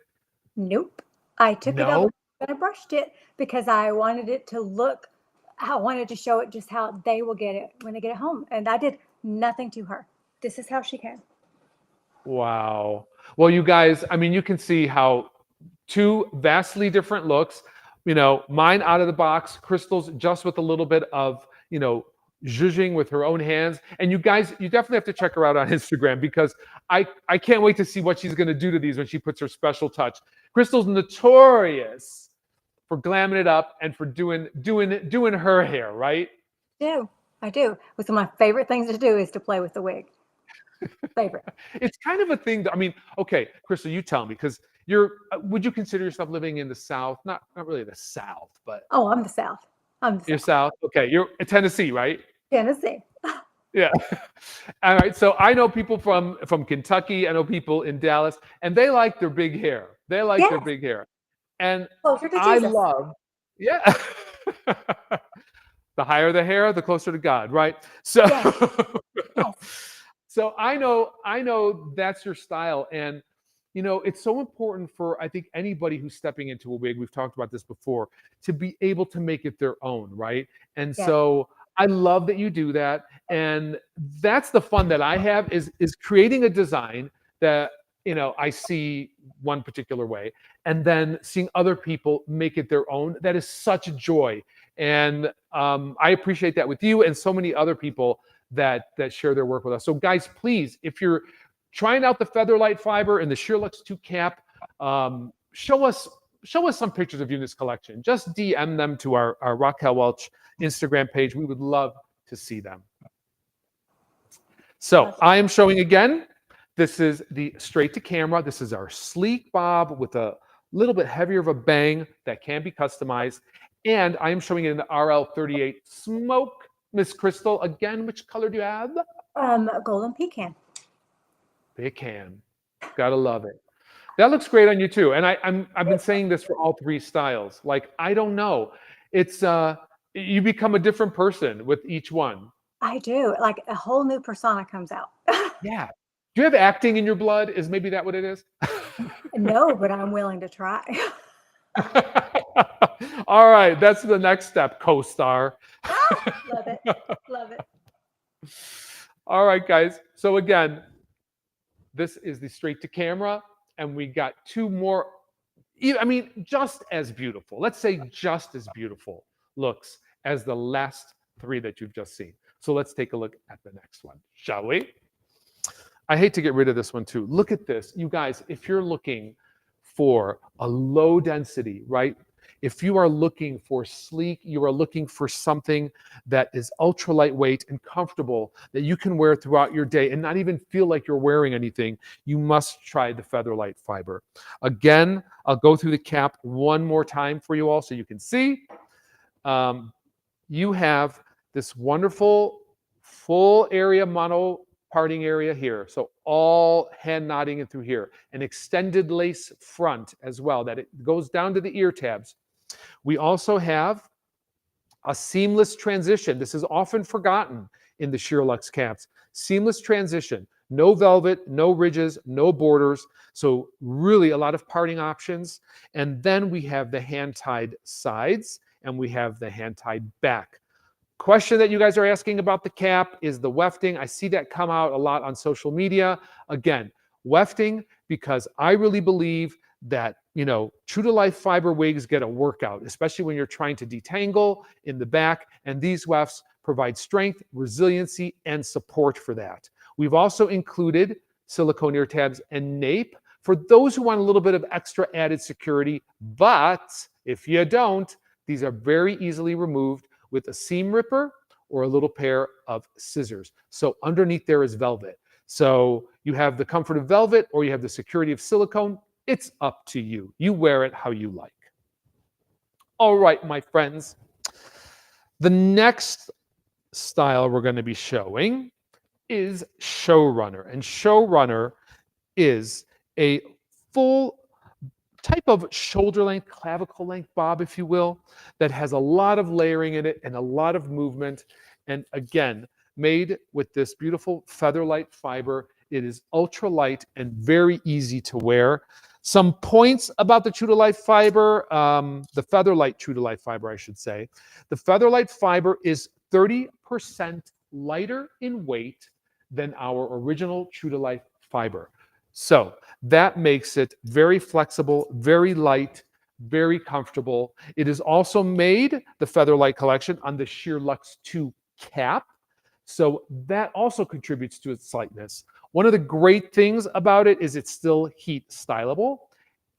Nope. I took it No? over and I brushed it because I wanted it to look, I wanted to show it just how they will get it when they get it home. And I did nothing to her. This is how she came. Wow. Well, you guys, you can see how two vastly different looks, mine out of the box, Crystal's just with a little bit of, zhuzhing with her own hands. And you guys, you definitely have to check her out on Instagram, because I can't wait to see what she's going to do to these when she puts her special touch. Crystal's notorious for glamming it up and for doing her hair, right? I do. It's one of my favorite things to do is to play with the wig. Favorite. It's kind of a thing that, okay, Crystal, you tell me, because would you consider yourself living in the South? Not really the South, but. Oh, I'm the South. You're South. Okay. You're in Tennessee, right? Tennessee. Yeah. All right. So I know people from Kentucky. I know people in Dallas, and they like their big hair. They like their big hair. And I love, yeah. The higher the hair, the closer to God, right? So, so I know that's your style. And, it's so important for, I think, anybody who's stepping into a wig, we've talked about this before, to be able to make it their own, right? And so I love that you do that. And that's the fun that I have, is creating a design that, I see one particular way, and then seeing other people make it their own. That is such a joy. And I appreciate that with you and so many other people that share their work with us. So guys, please, if you're trying out the FeatherLite fiber and the Sheer Lux 2 cap, show us some pictures of you in this collection. Just DM them to our Raquel Welch Instagram page. We would love to see them. So I am showing again. This is the straight to camera. This is our sleek bob with a little bit heavier of a bang that can be customized. And I am showing it in the RL38 Smoke. Miss Crystal, again, which color do you have? Golden pecan. Pecan. Gotta love it. That looks great on you too. And I've been saying this for all three styles. Like, I don't know. It's you become a different person with each one. I do. Like a whole new persona comes out. Yeah. Do you have acting in your blood? Is maybe that what it is? No, but I'm willing to try. All right. That's the next step, co-star. Love it. Love it. All right, guys. So again, this is the straight to camera, and we got two more, just as beautiful. Let's say just as beautiful looks as the last three that you've just seen. So let's take a look at the next one, shall we? I hate to get rid of this one too. Look at this. You guys, if you're looking for a low density, right? If you are looking for sleek, you are looking for something that is ultra lightweight and comfortable that you can wear throughout your day and not even feel like you're wearing anything, you must try the FeatherLite fiber. Again, I'll go through the cap one more time for you all so you can see. You have this wonderful full area mono parting area here. So all hand knotting in through here. An extended lace front as well, that it goes down to the ear tabs. We also have a seamless transition. This is often forgotten in the Sheer Lux caps. Seamless transition. No velvet, no ridges, no borders. So really a lot of parting options. And then we have the hand-tied sides and we have the hand-tied back. Question that you guys are asking about the cap is the wefting. I see that come out a lot on social media. Again, wefting, because I really believe that, true to life fiber wigs get a workout, especially when you're trying to detangle in the back. And these wefts provide strength, resiliency, and support for that. We've also included silicone ear tabs and nape for those who want a little bit of extra added security. But if you don't, these are very easily removed with a seam ripper or a little pair of scissors. So underneath there is velvet. So you have the comfort of velvet or you have the security of silicone. It's up to you. You wear it how you like. All right, my friends. The next style we're going to be showing is Showrunner. And Showrunner is a full type of shoulder length, clavicle length bob, if you will, that has a lot of layering in it and a lot of movement. And again, made with this beautiful FeatherLite fiber. It is ultra light and very easy to wear. Some points about the True to Life fiber, the FeatherLite True to Life fiber, I should say. The FeatherLite fiber is 30% lighter in weight than our original True to Life fiber. So that makes it very flexible, very light, very comfortable. It is also made, the FeatherLite collection, on the Sheer Lux 2 cap. So that also contributes to its lightness. One of the great things about it is it's still heat stylable.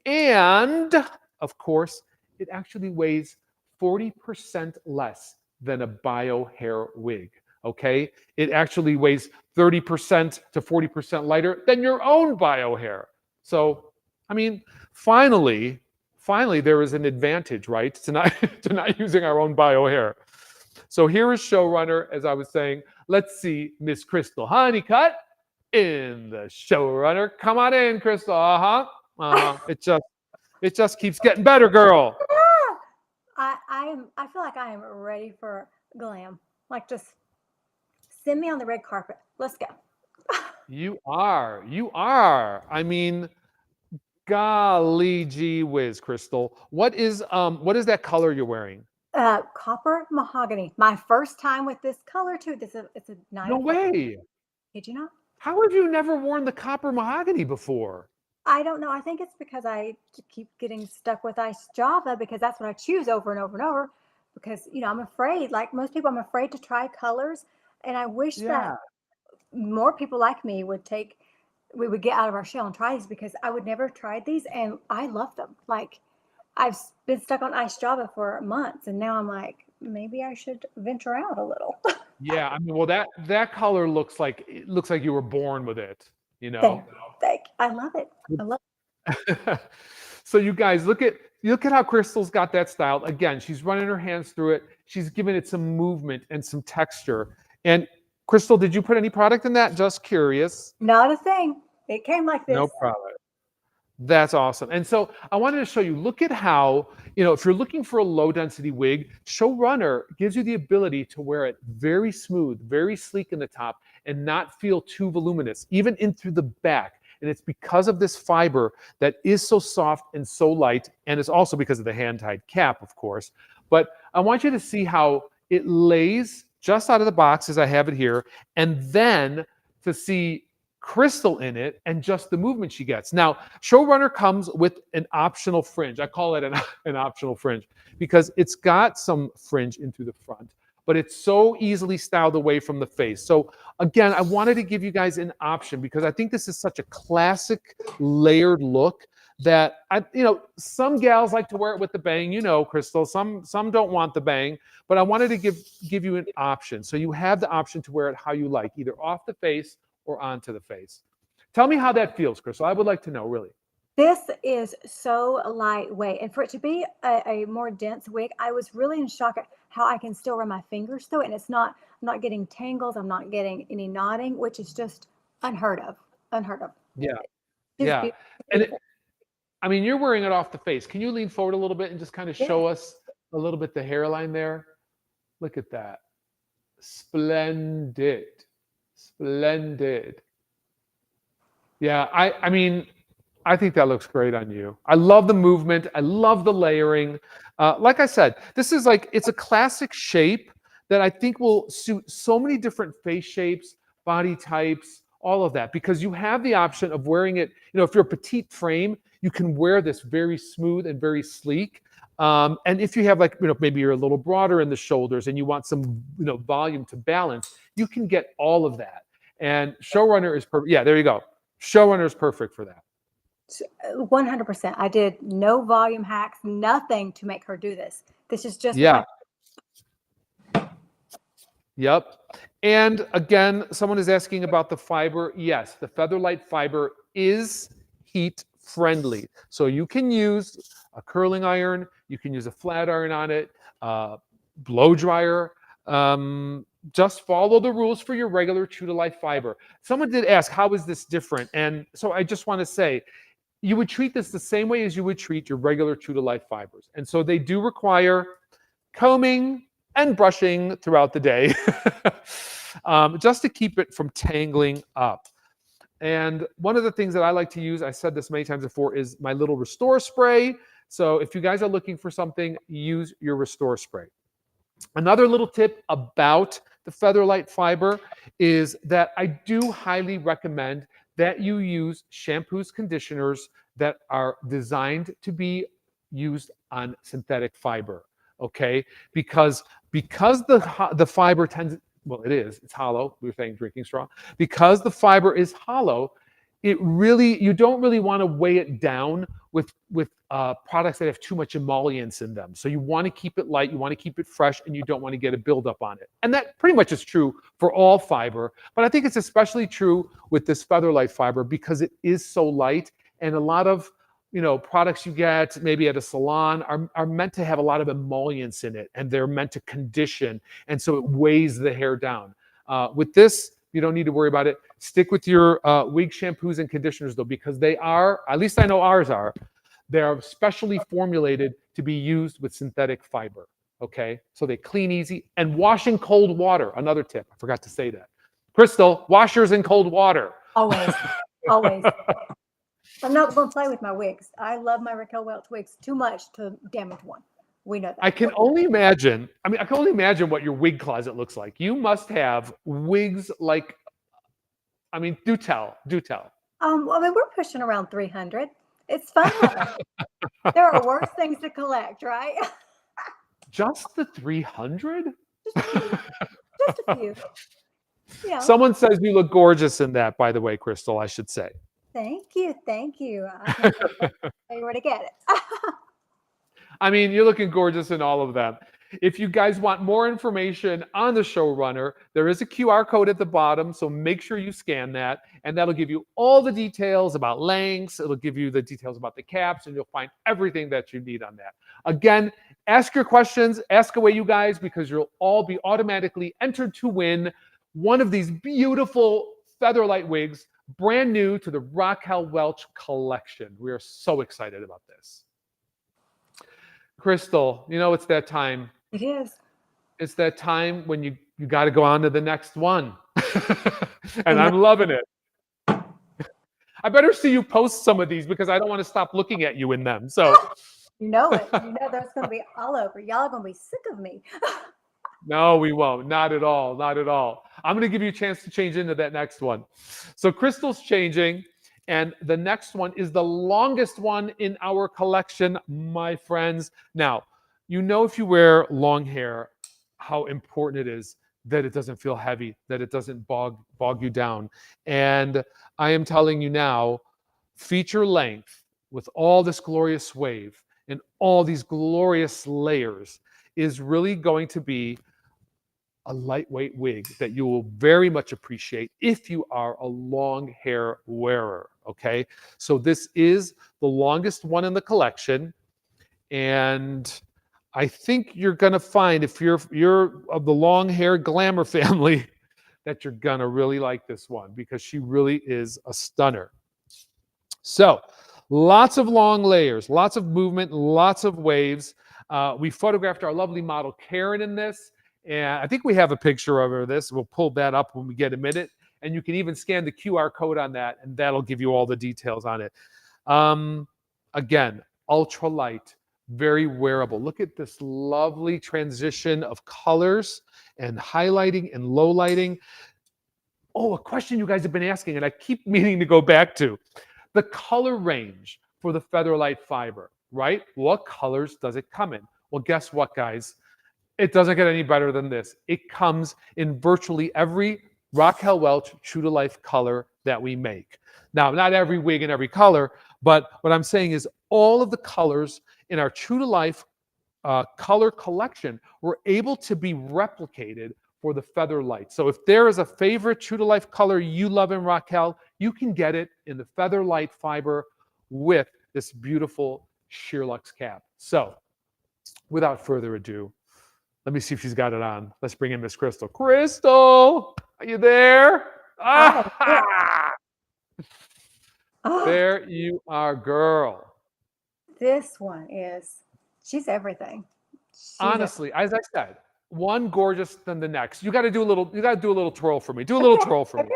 And of course, it actually weighs 40% less than a bio hair wig. Okay, it actually weighs 30% to 40% lighter than your own bio hair. So, I mean, finally, there is an advantage, right, to not using our own bio hair. So here is Showrunner, as I was saying. Let's see Miss Crystal Honeycutt in the Showrunner. Come on in, Crystal. It just keeps getting better, girl. I feel like I am ready for glam. Like, just send me on the red carpet. Let's go. You are. I mean, golly gee whiz, Crystal. What is that color you're wearing? Copper mahogany. My first time with this color too. It's a 9 No o'clock. way. Did you not? How have you never worn the copper mahogany before? I don't know. I think it's because I keep getting stuck with Ice Java because that's what I choose over and over and over. Because I'm afraid, like most people, I'm afraid to try colors, and I wish that more people like me would get out of our shell and try these because I would never have tried these, and I love them. Like, I've been stuck on Ice Java for months, and now I'm like, maybe I should venture out a little. Yeah, I mean, well, that color looks like you were born with it. I love it. I love it. So you guys, look at how Crystal's got that styled. Again, she's running her hands through it. She's giving it some movement and some texture. And Crystal, did you put any product in that? Just curious. Not a thing. It came like this. No product. That's awesome. And so I wanted to show you, look at how, if you're looking for a low density wig, Showrunner gives you the ability to wear it very smooth, very sleek in the top and not feel too voluminous, even in through the back. And it's because of this fiber that is so soft and so light. And it's also because of the hand-tied cap, of course. But I want you to see how it lays just out of the box as I have it here. And then to see Crystal in it and just the movement she gets. Now, Showrunner comes with an optional fringe. I call it an optional fringe because it's got some fringe in through the front, but it's so easily styled away from the face. So again, I wanted to give you guys an option because I think this is such a classic layered look that some gals like to wear it with the bang, Crystal. Some don't want the bang, but I wanted to give you an option. So you have the option to wear it how you like, either off the face or onto the face. Tell me how that feels, Crystal. I would like to know, really. This is so lightweight. And for it to be a more dense wig, I was really in shock at how I can still run my fingers through it. And I'm not getting tangles. I'm not getting any knotting, which is just unheard of. Yeah. Yeah. And you're wearing it off the face. Can you lean forward a little bit and just kind of show us a little bit the hairline there? Look at that. Splendid. Yeah, I think that looks great on you. I love the movement. I love the layering. Like I said, this is it's a classic shape that I think will suit so many different face shapes, body types, all of that, because you have the option of wearing it. If you're a petite frame, you can wear this very smooth and very sleek. And if you have maybe you're a little broader in the shoulders and you want some, volume to balance, you can get all of that. And Showrunner is perfect. Yeah, there you go. Showrunner is perfect for that. 100%. I did no volume hacks, nothing to make her do this. This is just Yep. And again, someone is asking about the fiber. Yes, the FeatherLite fiber is heat friendly. So you can use a curling iron, you can use a flat iron on it, blow dryer. Just follow the rules for your regular true to life fiber. Someone did ask, how is this different? And so I just want to say, you would treat this the same way as you would treat your regular true to life fibers. And so they do require combing and brushing throughout the day just to keep it from tangling up. And one of the things that I like to use, I said this many times before, is my little Restore spray. So if you guys are looking for something, use your Restore spray. Another little tip about the FeatherLite fiber is that I do highly recommend that you use shampoos, conditioners that are designed to be used on synthetic fiber, okay? Because the fiber tends, well, it's hollow. We were saying drinking straw. Because the fiber is hollow, you don't really want to weigh it down with products that have too much emollients in them. So you want to keep it light, you want to keep it fresh, and you don't want to get a buildup on it. And that pretty much is true for all fiber, but I think it's especially true with this FeatherLite fiber because it is so light, and a lot of products you get maybe at a salon are meant to have a lot of emollients in it, and they're meant to condition, and so it weighs the hair down. With this, you don't need to worry about it. Stick with your wig shampoos and conditioners though, because they are, at least I know ours are, they are specially formulated to be used with synthetic fiber, okay? So they clean easy. And wash in cold water, another tip. I forgot to say that. Crystal, wash yours in cold water. Always, always. I'm not going to play with my wigs. I love my Raquel Welch wigs too much to damage one. We know that. I can only imagine what your wig closet looks like. You must have wigs like, do tell. We're pushing around 300. It's fun. There are worse things to collect, right? Just the 300? Just a few. Yeah. Someone says you look gorgeous in that, by the way, Crystal, I should say. Thank you. I can't tell you where to get it. You're looking gorgeous in all of them. If you guys want more information on the showrunner, there is a QR code at the bottom, so make sure you scan that, and that'll give you all the details about lengths. It'll give you the details about the caps, and you'll find everything that you need on that. Again, ask your questions, ask away, you guys, because you'll all be automatically entered to win one of these beautiful FeatherLite wigs, brand new to the Raquel Welch collection. We are so excited about this. Crystal, it's that time. It is. It's that time when you got to go on to the next one. And I'm loving it. I better see you post some of these because I don't want to stop looking at you in them. So you know it. That's going to be all over. Y'all are going to be sick of me. No, we won't. Not at all. Not at all. I'm going to give you a chance to change into that next one. So Crystal's changing. And the next one is the longest one in our collection, my friends. Now, if you wear long hair, how important it is that it doesn't feel heavy, that it doesn't bog you down. And I am telling you now, feature length with all this glorious wave and all these glorious layers is really going to be a lightweight wig that you will very much appreciate if you are a long hair wearer, okay? So this is the longest one in the collection, and I think you're gonna find, if you're of the long hair glamour family, that you're gonna really like this one because she really is a stunner. So lots of long layers, lots of movement, lots of waves. We photographed our lovely model Karen in this. And I think we have a picture of her this. We'll pull that up when we get a minute. And you can even scan the QR code on that, and that'll give you all the details on it. Again, ultra light, very wearable. Look at this lovely transition of colors and highlighting and low lighting. Oh, a question you guys have been asking, and I keep meaning to go back to. The color range for the FeatherLite fiber, right? What colors does it come in? Well, guess what, guys? It doesn't get any better than this. It comes in virtually every Raquel Welch True to Life color that we make. Now, not every wig in every color, but what I'm saying is all of the colors in our True to Life color collection were able to be replicated for the FeatherLite. So if there is a favorite true to life color you love in Raquel, you can get it in the FeatherLite fiber with this beautiful sheer luxe cap. So without further ado, let me see if she's got it on. Let's bring in Miss Crystal. Crystal, are you there? Ah! Oh, There you are, girl. this one is, she's everything. Honestly, as I said, one gorgeous than the next. You got to do a little twirl for me. Do a little twirl for me.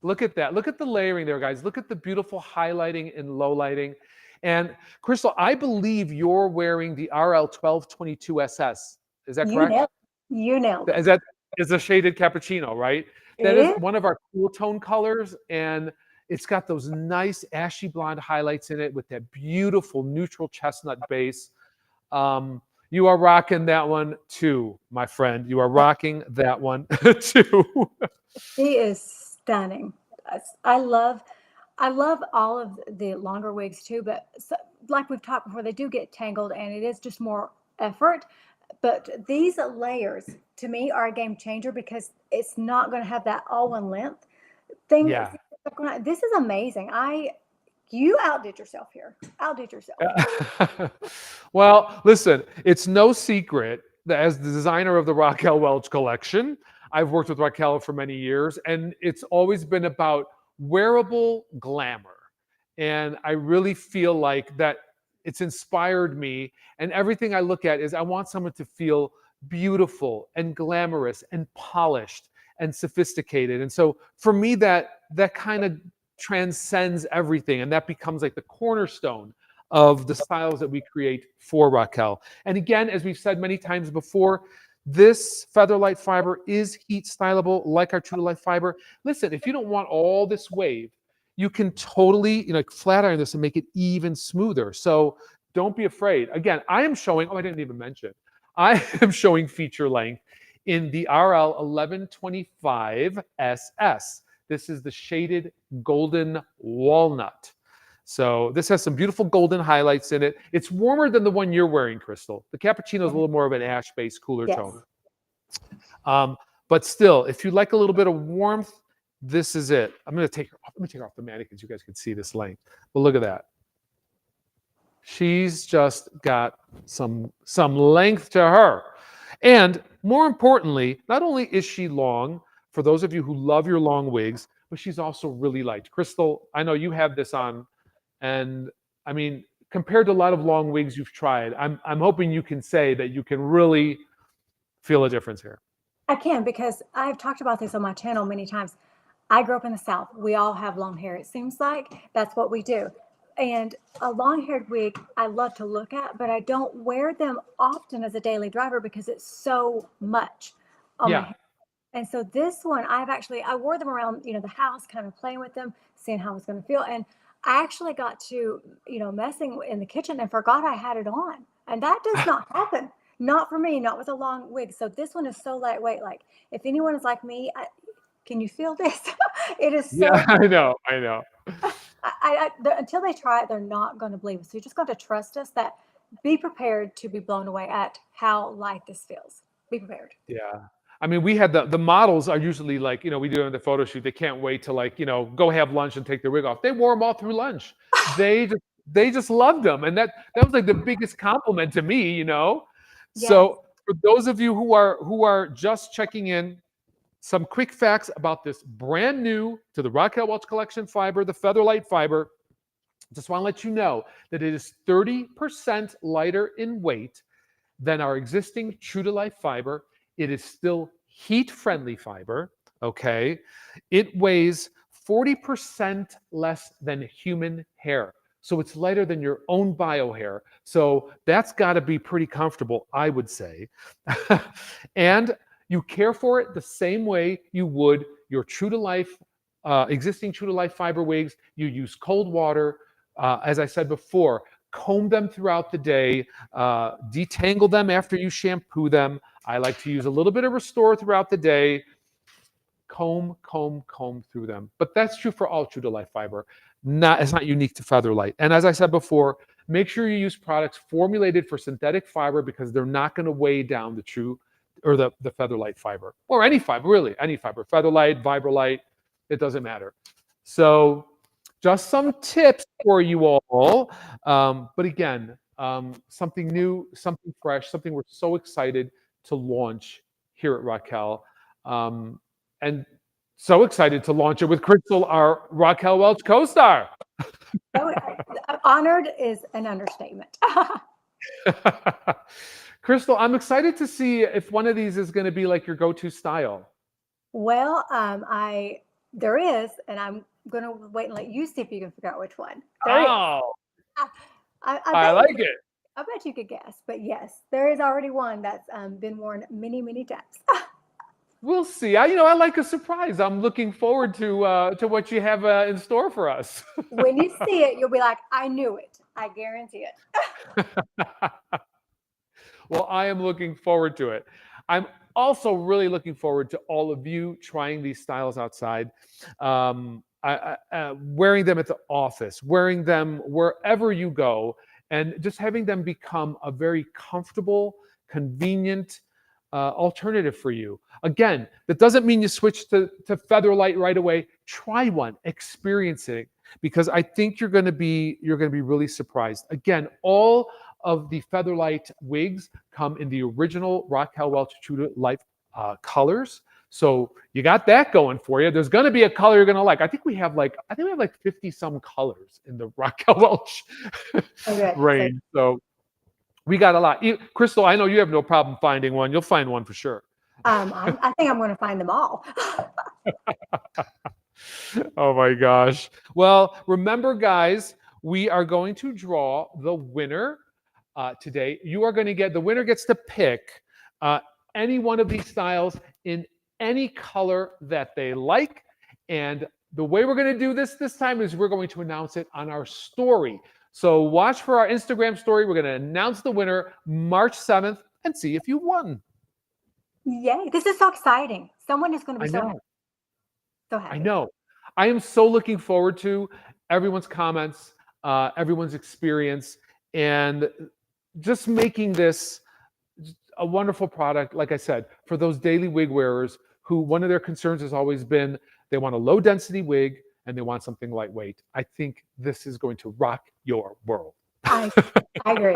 Look at that. Look at the layering there, guys. Look at the beautiful highlighting and low lighting. And Crystal, I believe you're wearing the RL1222SS. Is that correct? You nailed it. That is a shaded cappuccino, right? That It is one of our cool tone colors, and it's got those nice ashy blonde highlights in it with that beautiful neutral chestnut base. You are rocking that one too, my friend. You are rocking that one too. She is stunning. I love all of the longer wigs too, but like we've talked before, they do get tangled and it is just more effort. But these layers to me are a game changer because it's not going to have that all one length thing. Yeah. This is amazing. You outdid yourself here. Outdid yourself. Well, listen, it's no secret that as the designer of the Raquel Welch collection, I've worked with Raquel for many years, and it's always been about wearable glamour. And I really feel like that it's inspired me. And everything I look at is I want someone to feel beautiful and glamorous and polished and sophisticated. And so for me, that kind of transcends everything. And that becomes like the cornerstone of the styles that we create for Raquel. And again, as we've said many times before, this FeatherLite fiber is heat stylable like our True to Life fiber. Listen, if you don't want all this wave, you can totally flat iron this and make it even smoother. So don't be afraid. Again, I am showing, I didn't even mention, I am showing feature length in the RL 1125 SS. This is the shaded golden walnut. So this has some beautiful golden highlights in it. It's warmer than the one you're wearing, Crystal. The cappuccino is a little more of an ash-based, cooler tone. But still, if you like a little bit of warmth, this is it. Let me take her off the mannequins. You guys can see this length. But look at that. She's just got some length to her. And more importantly, not only is she long, for those of you who love your long wigs, but she's also really light. Crystal, I know you have this on, and I mean, compared to a lot of long wigs you've tried, I'm hoping you can say that you can really feel a difference here. I can, because I've talked about this on my channel many times. I grew up in the South. We all have long hair. It seems like that's what we do. And a long-haired wig, I love to look at, but I don't wear them often as a daily driver because it's so much on my hair. And so this one, I wore them around, the house, kind of playing with them, seeing how I was going to feel. And I actually got to, messing in the kitchen and forgot I had it on. And that does not happen. Not for me, not with a long wig. So this one is so lightweight. Like, if anyone is like me, can you feel this? It is so. Yeah, I know. Until they try it, they're not going to believe it. So you just got to trust us. That be prepared to be blown away at how light this feels. Be prepared. Yeah. I mean, we had the models are usually like, we do in the photo shoot. They can't wait to go have lunch and take their wig off. They wore them all through lunch. They just loved them. And that was like the biggest compliment to me, Yes. So for those of you who are just checking in, some quick facts about this brand new to the Raquel Welch collection fiber, the FeatherLite fiber. Just want to let you know that it is 30% lighter in weight than our existing True to Life fiber. It is still heat-friendly fiber, okay? It weighs 40% less than human hair. So it's lighter than your own bio hair. So that's got to be pretty comfortable, I would say. And you care for it the same way you would your True to Life, existing True to Life fiber wigs. You use cold water. As I said before, comb them throughout the day, detangle them after you shampoo them. I like to use a little bit of Restore throughout the day. Comb through them. But that's true for all True to Life fiber. It's not unique to FeatherLite. And as I said before, make sure you use products formulated for synthetic fiber because they're not going to weigh down the True or the FeatherLite fiber, or any fiber, really, any fiber, FeatherLite, VibraLite, it doesn't matter. So just some tips for you all. But again, something new, something fresh, something we're so excited to launch here at Raquel. And so excited to launch it with Crystal, our Raquel Welch co-star. Honored is an understatement. Crystal, I'm excited to see if one of these is going to be like your go-to style. Well, there is, and I'm going to wait and let you see if you can figure out which one. There is. I like it. I bet you could guess, but yes, there is already one that's been worn many, many times. We'll see. I like a surprise. I'm looking forward to what you have in store for us. When you see it, you'll be like, I knew it. I guarantee it. Well, I am looking forward to it. I'm also really looking forward to all of you trying these styles outside, wearing them at the office, wearing them wherever you go, and just having them become a very comfortable, convenient alternative for you. Again, that doesn't mean you switch to FeatherLite right away. Try one, experience it, because I think you're going to be really surprised. Again, all of the FeatherLite wigs come in the original Raquel Welch True to Life colors. So you got that going for you. There's going to be a color you're going to like. I think we have like 50 some colors in the Raquel Welch range. So we got a lot. Crystal, I know you have no problem finding one. You'll find one for sure. I think I'm going to find them all. Oh my gosh. Well, remember, guys, we are going to draw the winner today. The winner gets to pick any one of these styles in any color that they like. And the way we're going to do this time is we're going to announce it on our story. So watch for our Instagram story. We're going to announce the winner March 7th and see if you won. Yay. This is so exciting. Someone is going to be so happy. I know. I am so looking forward to everyone's comments, everyone's experience, and just making this a wonderful product, like I said, for those daily wig wearers who one of their concerns has always been they want a low density wig and they want something lightweight. I think this is going to rock your world. I agree.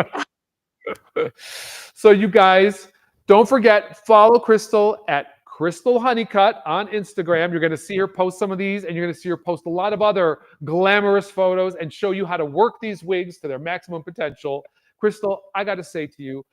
So you guys, don't forget, follow Crystal at Crystal Honeycutt on Instagram. You're going to see her post some of these, and you're going to see her post a lot of other glamorous photos and show you how to work these wigs to their maximum potential. Crystal, I got to say to you,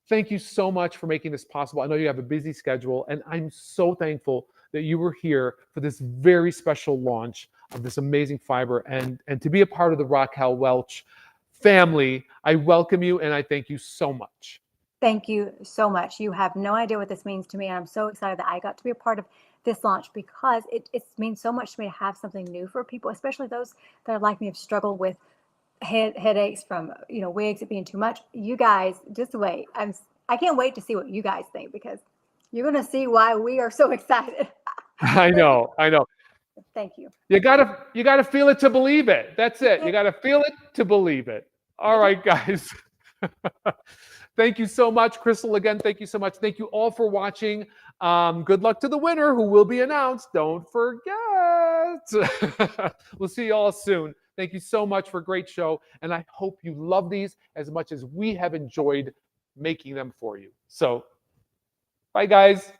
thank you so much for making this possible. I know you have a busy schedule, and I'm so thankful that you were here for this very special launch of this amazing fiber, and to be a part of the Raquel Welch family. I welcome you, and I thank you so much. Thank you so much. You have no idea what this means to me, and I'm so excited that I got to be a part of this launch, because it means so much to me to have something new for people, especially those that are like me, have struggled with headaches from wigs, it being too much. You guys, just wait. I can't wait to see what you guys think, because you're going to see why we are so excited. I know. Thank you. You gotta feel it to believe it. That's it. You gotta feel it to believe it. All right, guys. Thank you so much, Crystal. Again, thank you so much. Thank you all for watching. Good luck to the winner, who will be announced. Don't forget. We'll see you all soon. Thank you so much for a great show, and I hope you love these as much as we have enjoyed making them for you. So, bye, guys.